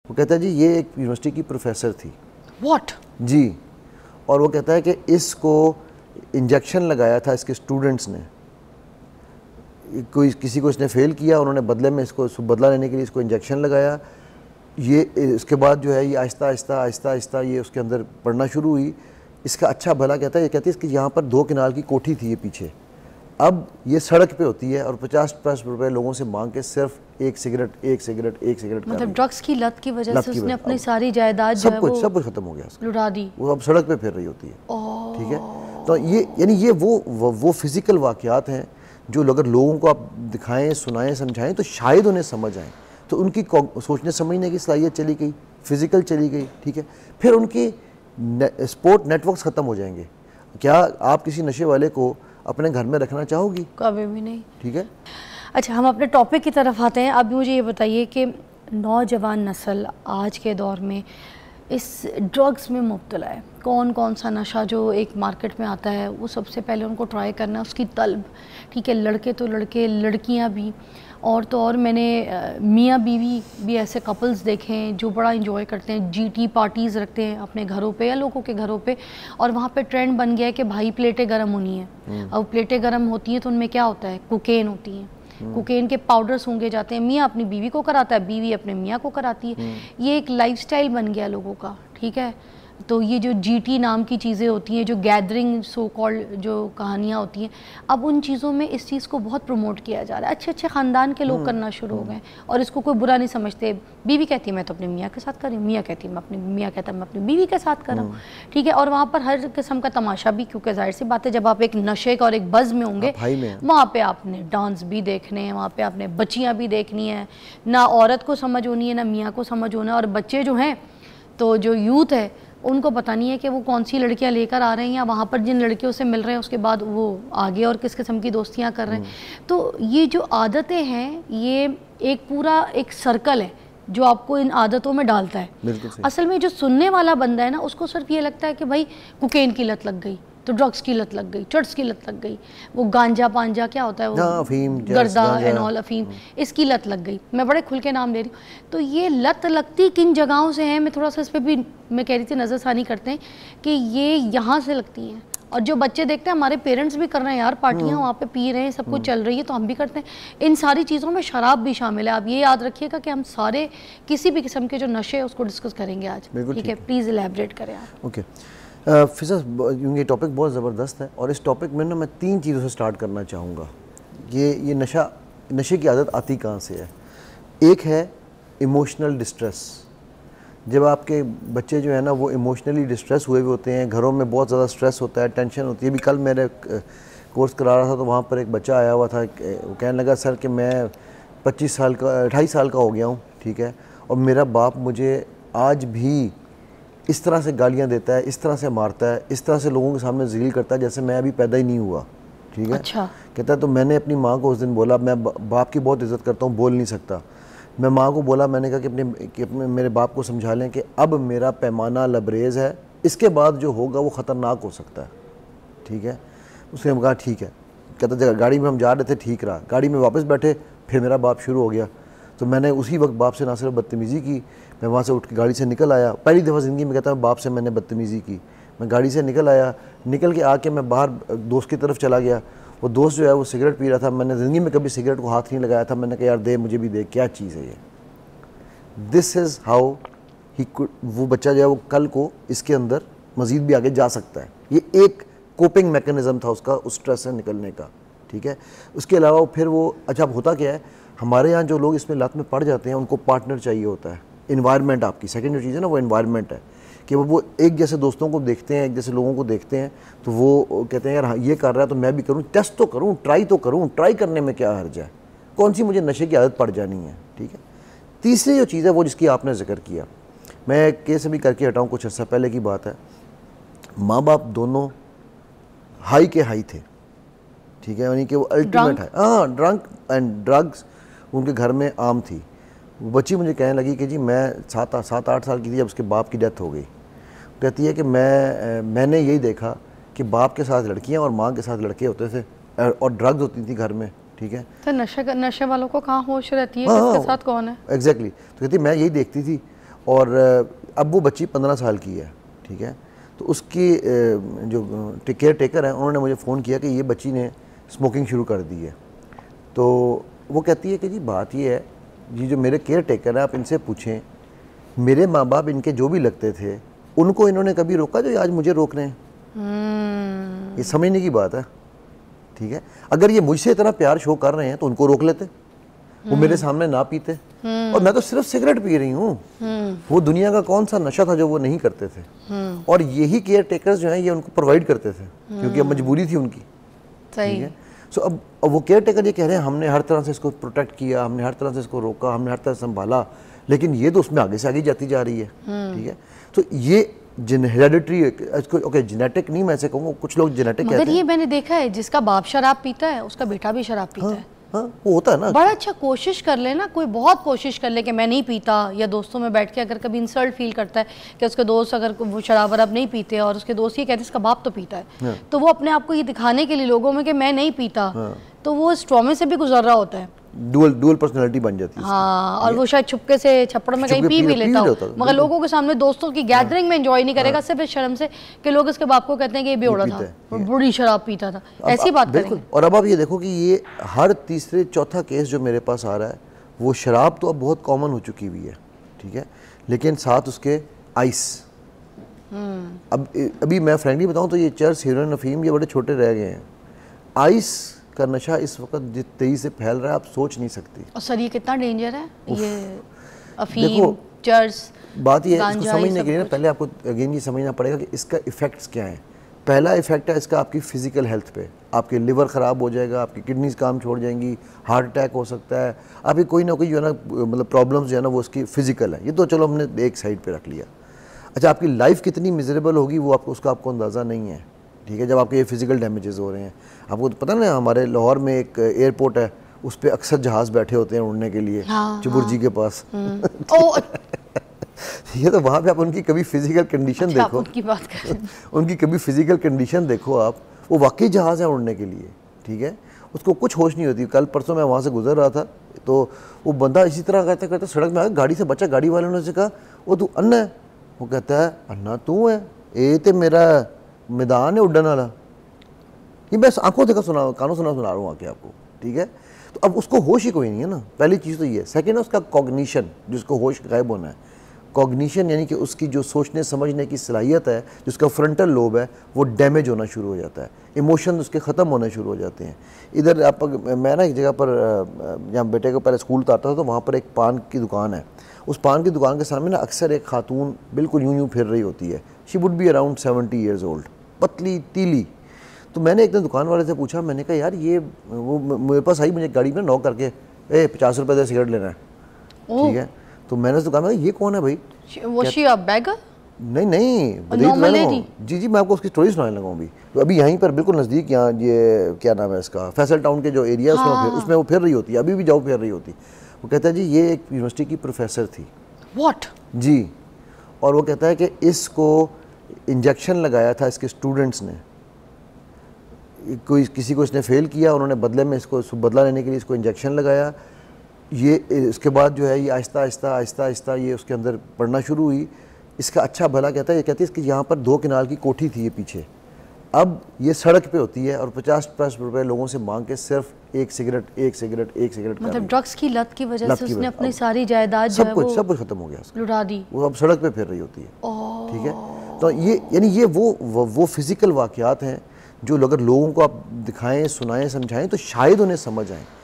वो कहता है जी ये एक यूनिवर्सिटी की प्रोफेसर थी। व्हाट? जी। और वो कहता है कि इसको इंजेक्शन लगाया था इसके स्टूडेंट्स ने, कोई किसी को इसने फेल किया, उन्होंने बदले में इसको बदला लेने के लिए इसको इंजेक्शन लगाया। ये इसके बाद जो है ये आहिस्ता आहिस्ता आहिस्ता आहिस्ता ये उसके अंदर पढ़ना शुरू हुई। इसका अच्छा भला कहता है, ये कहती है इसकी यहाँ पर 2 कनाल की कोठी थी ये पीछे, अब ये सड़क पे होती है और 50 रुपए लोगों से मांग के सिर्फ एक सिगरेट मतलब ड्रग्स की लत की वजह से उसने अपनी सारी जायदाद सब कुछ खत्म हो गया, लुटा दी। वो अब सड़क पे फिर रही होती है। ठीक है, तो ये यानी ये वो फिजिकल वाकयात हैं जो अगर लोगों को आप दिखाएं, सुनाएं, समझाएं तो शायद उन्हें समझ आए। तो उनकी सोचने समझने की सलाहियत चली गई, फिजिकल चली गई। ठीक है, फिर उनकी स्पोर्ट नेटवर्क्स ख़त्म हो जाएंगे। क्या आप किसी नशे वाले को अपने घर में रखना चाहोगी? कभी भी नहीं। ठीक है, अच्छा, हम अपने टॉपिक की तरफ आते हैं। अब मुझे ये बताइए कि नौजवान नस्ल आज के दौर में इस ड्रग्स में मुब्तला है। कौन कौन सा नशा जो एक मार्केट में आता है वो सबसे पहले उनको ट्राई करना है, उसकी तलब। ठीक है, लड़के तो लड़के, लड़कियां भी, और तो और मैंने मियाँ बीवी भी ऐसे कपल्स देखे हैं जो बड़ा इंजॉय करते हैं, जीटी पार्टीज़ रखते हैं अपने घरों पे या लोगों के घरों पे, और वहाँ पे ट्रेंड बन गया है कि भाई प्लेटें गर्म होनी है। अब प्लेटें गर्म होती हैं तो उनमें क्या होता है, कोकेन होती है, कोकेन के पाउडर सूंघे जाते हैं। मियाँ अपनी बीवी को कराता है, बीवी अपने मियाँ को कराती है। ये एक लाइफस्टाइल बन गया लोगों का। ठीक है, तो ये जो जीटी नाम की चीज़ें होती हैं, जो गैदरिंग सो कॉल्ड जो कहानियाँ होती हैं, अब उन चीज़ों में इस चीज़ को बहुत प्रमोट किया जा रहा है। अच्छे अच्छे ख़ानदान के लोग करना शुरू हो गए और इसको कोई बुरा नहीं समझते। बीवी कहती है मैं तो अपने मियाँ के साथ कर रही हूँ, मियाँ कहती है मियाँ कहता है मैं अपनी बीवी के साथ कर रहा हूँ। ठीक है, और वहाँ पर हर किस्म का तमाशा भी, क्योंकि जाहिर सी बात है जब आप एक नशे का और एक बज़ में होंगे वहाँ पर आपने डांस भी देखने हैं, वहाँ पर आपने बच्चियाँ भी देखनी है, ना औरत को समझ होनी है ना मियाँ को समझ होना है। और बच्चे जो हैं, तो जो यूथ है, उनको पता नहीं है कि वो कौन सी लड़कियां लेकर आ रहे हैं या वहाँ पर जिन लड़कियों से मिल रहे हैं उसके बाद वो आगे और किस किस्म की दोस्तियां कर रहे हैं। तो ये जो आदतें हैं, ये एक पूरा एक सर्कल है जो आपको इन आदतों में डालता है। असल में जो सुनने वाला बंदा है ना, उसको सिर्फ ये लगता है कि भाई कोकेन की लत लग गई, तो ड्रग्स की लत लग गई, चट्स की लत लग गई, वो गांजा पांजा क्या होता है, वो अफीम, गर्दा एंड ऑल, अफीम, इसकी लत लग गई। मैं बड़े खुल के नाम ले रही हूँ। तो ये लत लगती किन जगहों से है, मैं थोड़ा सा इस पर भी मैं कह रही थी नज़रसानी करते हैं कि ये यहाँ से लगती हैं। और जो बच्चे देखते हैं हमारे पेरेंट्स भी कर रहे हैं यार, पार्टियाँ वहाँ पे पी रहे हैं, सब कुछ चल रही है, तो हम भी करते हैं। इन सारी चीज़ों में शराब भी शामिल है। आप ये याद रखिएगा कि हम सारे किसी भी किस्म के जो नशे है उसको डिस्कस करेंगे आज। ठीक है, प्लीज़ एलैबोरेट करें आप। ओके फिज़ा, ये टॉपिक बहुत ज़बरदस्त है और इस टॉपिक में ना मैं 3 चीज़ों से स्टार्ट करना चाहूँगा। ये नशे की आदत आती कहाँ से है? एक है इमोशनल डिस्ट्रेस। जब आपके बच्चे जो है ना वो इमोशनली डिस्ट्रेस हुए हुए होते हैं, घरों में बहुत ज़्यादा स्ट्रेस होता है, टेंशन होती है। अभी कल मेरे कोर्स करा रहा था तो वहाँ पर एक बच्चा आया हुआ था, वो कहने लगा सर कि मैं 25 साल का 28 साल का हो गया हूँ, ठीक है, और मेरा बाप मुझे आज भी इस तरह से गालियाँ देता है, इस तरह से मारता है, इस तरह से लोगों के सामने ज़लील करता है जैसे मैं अभी पैदा ही नहीं हुआ। ठीक है, अच्छा। कहता है तो मैंने अपनी माँ को उस दिन बोला, मैं बाप की बहुत इज़्ज़त करता हूँ, बोल नहीं सकता। मैं माँ को बोला, मैंने कहा कि अपने मेरे बाप को समझा लें कि अब मेरा पैमाना लबरेज़ है, इसके बाद जो होगा वो ख़तरनाक हो सकता है। ठीक है, उसने कहा ठीक है। कहता गाड़ी में हम जा रहे थे, ठीक रहा, गाड़ी में वापस बैठे फिर मेरा बाप शुरू हो गया। तो मैंने उसी वक्त बाप से ना सिर्फ बदतमीज़ी की, मैं वहाँ से उठ के गाड़ी से निकल आया। पहली दफ़ा ज़िंदगी में कहता हूँ बाप से मैंने बदतमीज़ी की। मैं गाड़ी से निकल आया, निकल के आके मैं बाहर दोस्त की तरफ चला गया। वो दोस्त जो है वो सिगरेट पी रहा था, मैंने ज़िंदगी में कभी सिगरेट को हाथ नहीं लगाया था। मैंने कहा यार दे, मुझे भी दे, क्या चीज़ है ये। This is how he could, वो बच्चा जो है वो कल को इसके अंदर मज़ीद भी आगे जा सकता है। ये एक कोपिंग मैकेनिज़्म था उसका, उस स्ट्रेस से निकलने का। ठीक है, उसके अलावा फिर वो, अच्छा अब होता क्या है, हमारे यहाँ जो लोग इसमें लत में पड़ जाते हैं उनको पार्टनर चाहिए होता है, इन्वायरमेंट आपकी। सेकंड जो चीज़ है ना वो इन्वायरमेंट है कि वो एक जैसे दोस्तों को देखते हैं, एक जैसे लोगों को देखते हैं, तो वो कहते हैं यार हाँ ये कर रहा है तो मैं भी करूँ, टेस्ट तो करूँ, ट्राई तो करूँ, ट्राई करने में क्या हर्ज है, कौन सी मुझे नशे की आदत पड़ जानी है। ठीक है, तीसरी जो चीज़ है वो जिसकी आपने जिक्र किया, मैं केस अभी करके हटाऊँ, कुछ अर्सा पहले की बात है। माँ बाप दोनों हाई के हाई थे। ठीक है, यानी कि वो अल्टीमेट है, हाँ, ड्रंक एंड ड्रग्स उनके घर में आम थी। वो बच्ची मुझे कहने लगी कि जी मैं 7-8 साल की थी जब उसके बाप की डेथ हो गई। कहती है कि मैंने यही देखा कि बाप के साथ लड़कियां और माँ के साथ लड़के होते थे और ड्रग्स होती थी घर में। ठीक है, तो नशे वालों को कहाँ होश रहती है, किसके साथ कौन है। एग्जैक्टली, तो कहती मैं यही देखती थी और अब वो बच्ची 15 साल की है, ठीक है। तो उसकी जो केयर टेकर है उन्होंने मुझे फ़ोन किया कि ये बच्ची ने स्मोकिंग शुरू कर दी है। तो वो कहती है कि जी बात ये है, ये जो मेरे केयर टेकर है आप इनसे पूछें, मेरे माँ बाप इनके जो भी लगते थे उनको इन्होंने कभी रोका जो आज मुझे रोक रहे हैं। ये समझने की बात है, ठीक है। अगर ये मुझसे इतना प्यार शो कर रहे हैं तो उनको रोक लेते, वो मेरे सामने ना पीते, और मैं तो सिर्फ सिगरेट पी रही हूँ। वो दुनिया का कौन सा नशा था जो वो नहीं करते थे, और यही केयर टेकर्स जो हैं ये उनको प्रोवाइड करते थे क्योंकि अब मजबूरी थी उनकी, ठीक है। सो अब वो केयर टेकर ये कह रहे हैं हमने हर तरह से इसको प्रोटेक्ट किया, हमने हर तरह से इसको रोका, हमने हर तरह से संभाला, लेकिन ये तो उसमें आगे से आगे जाती जा रही है, ठीक है। तो ये हेरेडिटरी, ओके जेनेटिक नहीं मैं ऐसे कहूँगा, कुछ लोग जेनेटिक कहते हैं। मगर ये मैंने देखा है जिसका बाप शराब पीता है उसका बेटा भी शराब पीता है। हाँ, वो होता है ना। बड़ा अच्छा कोशिश कर ले ना, कोई बहुत कोशिश कर ले कि मैं नहीं पीता, या दोस्तों में बैठ के अगर कभी इंसल्ट फील करता है कि उसके दोस्त अगर वो शराब वराब नहीं पीते और उसके दोस्त ये कहते हैं इसका बाप तो पीता है, तो वो अपने आप को ये दिखाने के लिए लोगों में कि मैं नहीं पीता, तो वो इस ट्रॉमे से भी गुजर रहा होता है। डुअल पर्सनालिटी बन जाती है। हाँ, और वो शायद छुपके से छप्पड़ में कहीं पी भी लेता हो, मगर लोगों के सामने दोस्तों की गैदरिंग में एंजॉय नहीं करेगा, सिर्फ इस शर्म से कि लोग इसके बाप को कहते हैं कि ये बेवड़ा था, बड़ी शराब पीता था, ऐसी बात करेंगे। और अब आप ये देखो कि ये हर तीसरे चौथा केस जो मेरे पास आ रहा है वो शराब तो अब बहुत कॉमन हो चुकी हुई है, ठीक है, लेकिन साथ उसके आइस। अब अभी मैं फ्रेंकली बताऊं तो ये चर्स, हेरोइन, अफीम ये बड़े छोटे रह गए हैं। आइस का नशा इस वक्त जिस तेजी से फैल रहा है आप सोच नहीं सकती। और सर ये कितना डेंजर है, ये अफीम, चर्स। बात ये है, इसको समझने के लिए ना पहले आपको अगेन ये समझना पड़ेगा कि इसका इफेक्ट्स क्या है। पहला इफेक्ट है इसका आपकी फिजिकल हेल्थ पे, आपके लिवर ख़राब हो जाएगा, आपकी किडनीज काम छोड़ जाएंगी, हार्ट अटैक हो सकता है, आपकी कोई ना कोई जो है ना मतलब प्रॉब्लम्स जो है ना वो उसकी फिजिकल है, ये तो चलो हमने एक साइड पे रख लिया। अच्छा, आपकी लाइफ कितनी मिजरेबल होगी वो उसका आपको अंदाज़ा नहीं है, ठीक है, जब आपके ये फिजिकल डैमेजेस हो रहे हैं। आपको तो पता ना हमारे लाहौर में एक एयरपोर्ट है, उस पर अक्सर जहाज़ बैठे होते हैं उड़ने के लिए, चुबुर्जी के पास। ये तो वहाँ पे आप उनकी कभी फिजिकल कंडीशन देखो, उनकी बात कर उनकी कभी फिजिकल कंडीशन देखो आप, वो वाकई जहाज़ है उड़ने के लिए, ठीक है, उसको कुछ होश नहीं होती। कल परसों मैं वहाँ से गुजर रहा था तो वो बंदा इसी तरह करते करते सड़क में आया, गाड़ी से बचा, गाड़ी वाले ने उससे कहा वो तू अन्ना है? वो कहता है अन्ना तू है, ये तो मेरा मैदान है उड़ने वाला। ये मैं आंखों देखा सुना, कानों सुना रहा हूँ आके आपको, ठीक है। तो अब उसको होश ही कोई नहीं है ना, पहली चीज़ तो ये है। सेकेंड है उसका कॉग्निशन, जिसको होश गायब होना है। कॉग्निशन यानी कि उसकी जो सोचने समझने की सलाहियत है, जिसका फ्रंटल लोब है, वो डैमेज होना शुरू हो जाता है, इमोशन उसके ख़त्म होने शुरू हो जाते हैं। इधर आप, मैं ना एक जगह पर जहाँ बेटे को पहले स्कूल उतारता था तो वहाँ पर एक पान की दुकान है। उस पान की दुकान के सामने ना अक्सर एक खातून बिल्कुल यूं फिर रही होती है। She would be around 70 years old, पतली तीली। तो मैंने एक दिन दुकान वाले से पूछा, मैंने कहा यार ये वो मेरे पास आई, मुझे गाड़ी में नॉक करके 50 रुपये दे सिगरेट लेना है, ठीक है। तो मैंने उस दुकान में ये कौन है भाई? वो शी अ बैगर? नहीं, जी मैं आपको उसकी स्टोरी सुनाने लगा अभी। तो अभी यहीं पर बिल्कुल नज़दीक, यहाँ ये क्या नाम है इसका, फैसल टाउन के जो एरिया है उसमें वो फिर रही होती है, अभी भी जाओ फिर रही होती। वो कहता है जी ये एक यूनिवर्सिटी की प्रोफेसर थी। व्हाट? जी। और वो कहता है कि इसको इंजेक्शन लगाया था इसके स्टूडेंट्स ने, कोई किसी को इसने फेल किया, उन्होंने बदले में इसको बदला लेने के लिए इसको इंजेक्शन लगाया। ये इसके बाद जो है ये आहिस्ता आहिस्ता ये उसके अंदर पड़ना शुरू हुई। इसका अच्छा भला कहता है, ये कहती है इसकी यहाँ पर 2 कनाल की कोठी थी ये पीछे, अब ये सड़क पे होती है और 50 रुपए लोगों से मांग के सिर्फ एक सिगरेट मतलब ड्रग्स की लत की वजह से उसने अपनी सारी जायदाद सब कुछ खत्म हो गया, लुटा दी। वो अब सड़क पे फिर रही होती है, ठीक है। तो ये यानी ये वो फिजिकल वाकयात हैं जो अगर लोगों को आप दिखाएं, सुनाएं, समझाएं तो शायद उन्हें समझ आए।